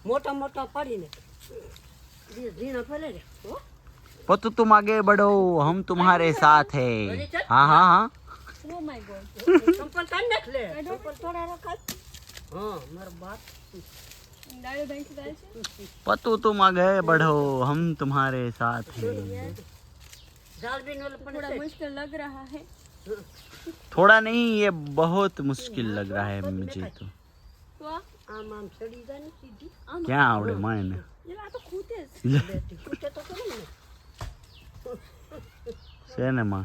મોટા મોટા પાડીને ઝીણા ફેલે રે હો पतु तुम आगे बढ़ो हम तुम्हारे साथ है हाँ हाँ हाँ ઓ માય ગોડ સંપલ કાઢ નાખ લે સંપલ થોડા રખાય હા મારો બાપ દાડો ભાઈ થી દાલ છે पतु तुम आगे बढ़ो हम तुम्हारे साथ है जाल भी नोल थोड़ा मुश्किल लग रहा है थोड़ा नहीं ये बहुत मुश्किल लग रहा है मुझे तो તો આમ આમ ચડી જાય ને સીધી क्या आवड़े मायने એ આ તો ખૂતે જ બેટી કૂટે તો ખરું ને છે ને માં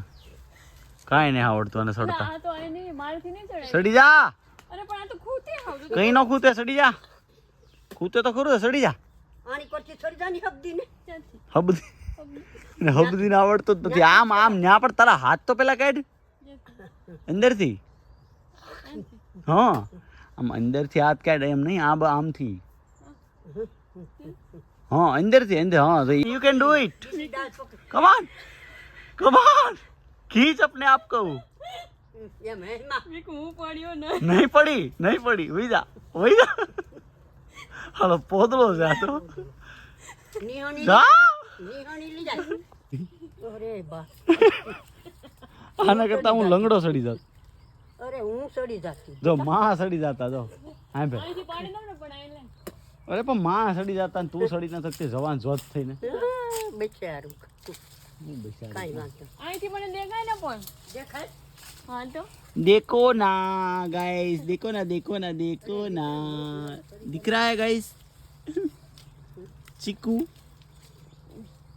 કાંઈ નહીં આવડતું અને સડતા આ તો આને મારથી નહીં ચડાય સડી જા અરે પણ આ તો ખૂતે હાવ કઈ નો ખૂતે સડી જા ખૂતે તો ખરું સડી જા આની પરથી ચડી જાય ને હબદી ને ક્યાંથી હબદી ને આવડતું જ નથી આમ આમ ન્યા પણ તારા હાથ તો પેલા કાઢ અંદરથી હા આમ અંદરથી હાથ કાઢ એમ નહીં આમથી हाँ अंदर से अंदर हाँ you can do it come on खींच अपने आप को એમ હેમાં મેં હું પડ્યો ન नहीं पड़ी वही जा હાલો પોદળો છે આ તો નિહાણી જા નિહાણી લઈ જાય અરે બા આના કરતા હું લંગડો સડી જાત અરે હું સડી જાતી જો માં સડી જાતા જો હા ભાઈ અહીંથી પાડી દઉં ને પણ આને અરે પણ માં સડી જાતા ને તું સડી ના શકતી જવાન જોત થઈને બેચારું બેચારી. કાઈ વાંધો અહીંથી મને દેખાય ને પણ દેખાય હા તો देखो ना गाइस देखो ना दिख रहा है गाइस चिकू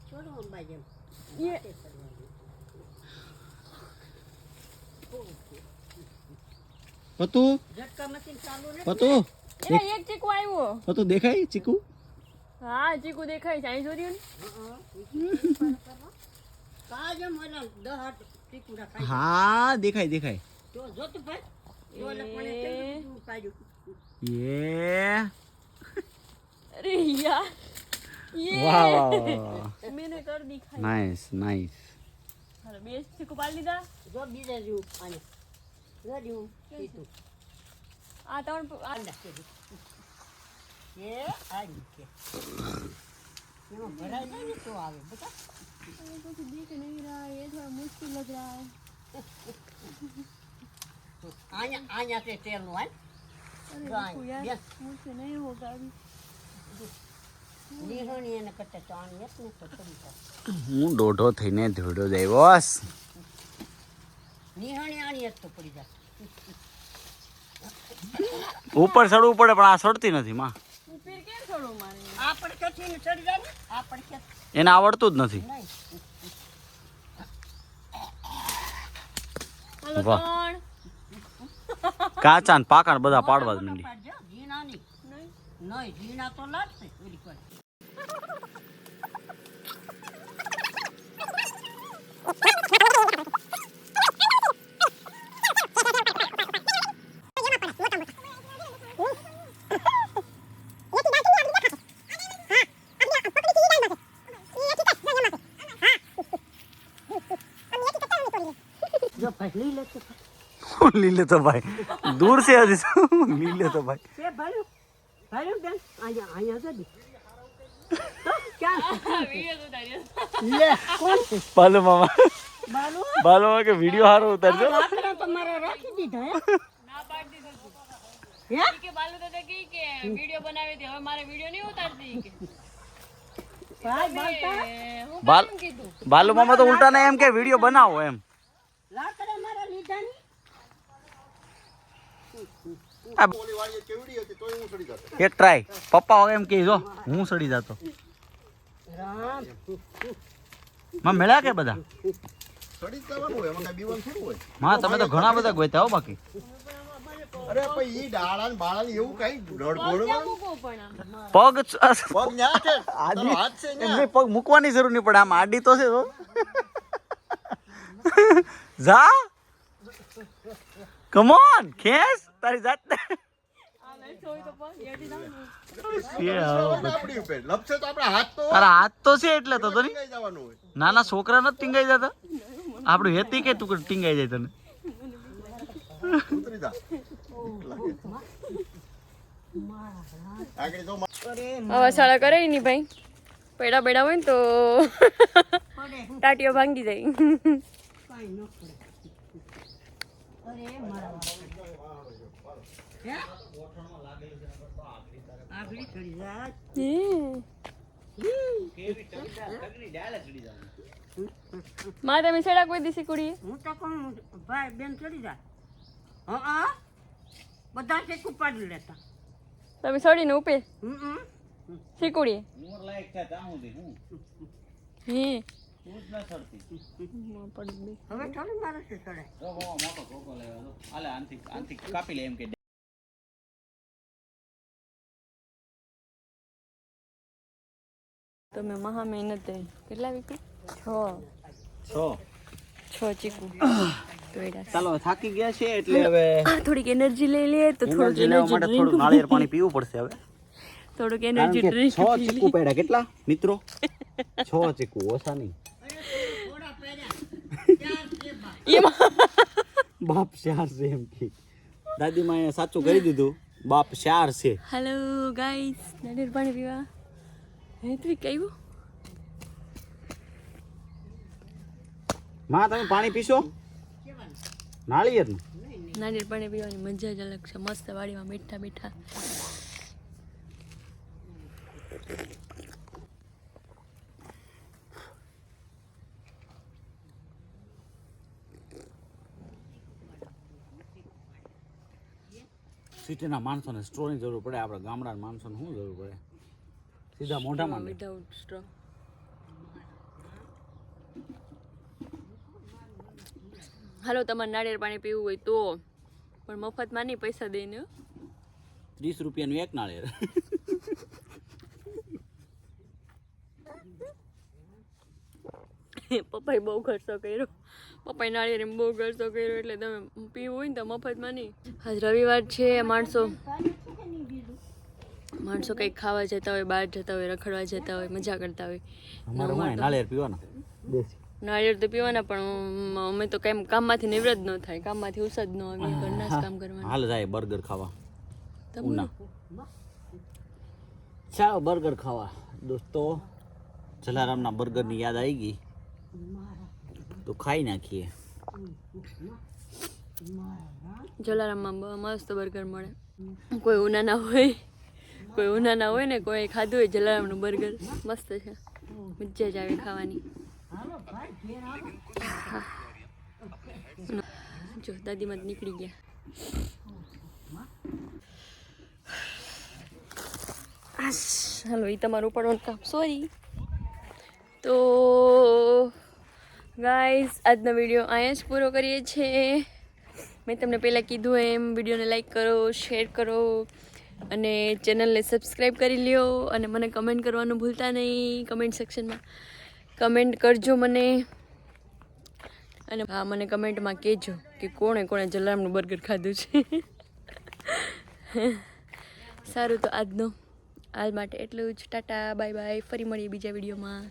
છોડો અંબાજી ये पतू ઝટકા મશીન ચાલુ ને पतू એલા એક ચીકુ આવ્યો पतू देखाई चिकू હા ચીકુ દેખાય છે અહીં જોર્યું ને કાજે મને 10 ટીકુડા ખાઈ हाँ दिखाई તો જોત ભાઈ તો લપણે કેમ કાજુ ये અરે યાર वाह ये मैंने कर दिखाई नाइस હાલો બે ચીકુ પાડી લીધા જો બીજે જેવું આને જો જેવું કીધું આ ત્રણ આંડા કીધું એ આવી કે એમાં ભરાય જાય ને તો આવે બેટા कुछ दिख नहीं रहा है ये थोड़ा मुश्किल लग रहा है આયા આયા તે તેલનું હાલ अरे गाय, देखो यार yes. मुझसे नहीं होगा अभी નિહાણી એને કરતા તો આની એક ને તો થોડી થાય હું દોઢો થઈને ધોડો જાય બોસ નિહાણી આની એક તો પડી જાય ઉપર ચડવું પડે પણ આ ચડતી નથી માં फिर क्या छोड़ो मारे આ પણ કથી ને ચડી જાય ને આ પણ કે એને આવડતું જ નથી નહીં हेलो वाह. कौन કાચા ને પાકા ને બધા પાડવા જ માંડી પાડજો ઝીણા નહીં नहीं નહીં ઝીણા તો લાગશે ઓલી કરે જો ભાઈ લઈ લે લીલે તો ભાઈ दूर से લીલે તો ભાઈ છે ભાઈ ભાઈ બેન આયા આયા જડી તો ક્યાં वीडियो तो उतारियो લે કોણ છે બાલુ મામા બાલુ મામા કે વિડિયો હારો ઉતારજો રાત્રે તમારે રાખી દીધા હે ना पाड़ दी तो હે કે બાલુ તો કે वीडियो बनावे थी હવે મારે वीडियो नहीं उतारती કે ભાઈ બાલતા હું બાલ કેમ કીધું બાલુ મામા તો ઉલટા ને એમ કે વિડિયો બનાવો એમ રાત્રે મારા લીધા ની એક ટ્રાય પપ્પા એમ કે જો હું સડી જાતો રામ માં મળ્યા કે બધા સડી જવાનું હોય એમાં કઈ બીવાનું થોડું હોય માં તમે તો ઘણા બધા ગોત્યા હો બાકી અરે ભાઈ ઈ ડાળા ને બાળા ને એવું કઈ ક્યાં મૂકો પણ આમ પગ પગ ન્યા છે આડી તારો હાથ છે ન્યા. એમને પગ મૂકવાની જરૂર નહીં પડે આમ આડી તો છે જો જા કમ ઓન ખેસ તારી જાત આ નહીં સોય તો પણ યડી ના આપણી ઉપર લપસે તો આપણા હાથ તો તારા હાથ તો છે એટલે તો નહીં કઈ જવાનું હોય નાના છોકરા નથી ટીંગાઈ જતા આપણું હેતી કે તું ટીંગાઈ જાય તને ઉતરી જા આગળ જો આવા શાળા કરે નહીં ભાઈ, પેડા પેડા હોય ને તો પડે હું ટાટીઓ ભાંગી જાય. કાંઈ ન પડે. અરે મારા હે આગળી ચડી જાય. માં તમે સેડા કોઈ દિવસે કુડીએ હું તો કહું ભાઈ બેન ચડી જાય. હા બધા શેક ઉપાડી લેતા. તમે સડીને ઉપે હમ શીકુડીએ ઉંમર લાયક છે ત્યાં સુધી હું હે તું જ ના સરતી. હવે થોડી મારે છે ચડે. જો બાબા મોટો કોકો લેવા દો. હાલે આનથી કાપી લે એમ કે તમે મહા મહેનત કરી. કેટલા વીકું? 6 ચીકુ. ચાલો થાકી ગયા છે એટલે હવે થોડીક એનર્જી લઈ લે તો થોડુંક એનર્જી લેવા માટે થોડું નાળિયેર પાણી પીવું પડશે હવે. થોડુંક એનર્જી ડ્રિંક 6 ચીકુ પડ્યા. કેટલા મિત્રો? 6 ચીકુ, ઓછા નહીં. બાપ 4 છે એમ કે દાદી માએ સાચું કરી દીધું. બાપ 4 છે. હેલો ગાઈસ, નાળિયેર પાણી પીવા હે તું કેવું? માં તમે પાણી પીશો? નાળિયેરનું નાળિયેર પાણી પીવાની મજા જ અલગ છે. મસ્ત વાડીમાં મીઠા મીઠા. સિટીના માણસોને સ્ટ્રોની જરૂર પડે, આપણે ગામડાના માણસોને શું જરૂર પડે? સીધા મોઢામાં લે. Without straw. હાલો તમારે નાળિયેર પાણી પીવું હોય તો, પણ મફતમાં નહીં, પૈસા દઈને હો. 30 રૂપિયાનું એક નાળિયેર. પપ્પાએ બહુ ખર્ચો કર્યો. પપ્પાએ નાળિયેર બહુ ખર્ચો કર્યો એટલે તમે પીવું હોય ને તો મફતમાં નહીં. આજ રવિવાર છે. માણસો કંઈક ખાવા જતા હોય, બહાર જતા હોય, રખડવા જતા હોય, મજા કરતા હોય. અમારે હું નાળિયેર પીવાના. નાળિયેર તો પીવાના, પણ અમે તો કાંઈ કામમાંથી નિવૃત્ત ન થાય, કામમાંથી ઉસદ ન આવી, ઘરના જ કામ કરવાના. હાલ જાય બર્ગર ખાવા. તમને ચાલો બર્ગર ખાવા દોસ્તો. જલારામના બર્ગરની યાદ આવી ગઈ તો ખાઈ નાખીએ. જલારામમાં મસ્ત બર્ગર મળે. કોઈ ઉનાના હોય ને કોઈ ખાધું હોય જલારામનું બર્ગર, મસ્ત છે, મજા જ આવે ખાવાની. જો દાદીમાં નીકળી ગયા. હાલો એ તમારું ઉપાડવાનું કામ, સોરી. તો ગાઈઝ આજનો વિડીયો અહીંયા જ પૂરો કરીએ છીએ. મેં તમને પહેલાં કીધું એમ વિડીયોને લાઈક કરો, શેર કરો અને ચેનલને સબસ્ક્રાઈબ કરી લ્યો. અને મને કમેન્ટ કરવાનું ભૂલતા નહીં. કમેન્ટ સેક્શનમાં કમેન્ટ કરજો મને. અને હા, મને કમેન્ટમાં કહેજો કે કોણે જલારામનું બર્ગર ખાધું છે. સારું, તો હાલ માટે એટલું જ. Tata, bye bye. ફરી મળીએ બીજા વિડીયોમાં.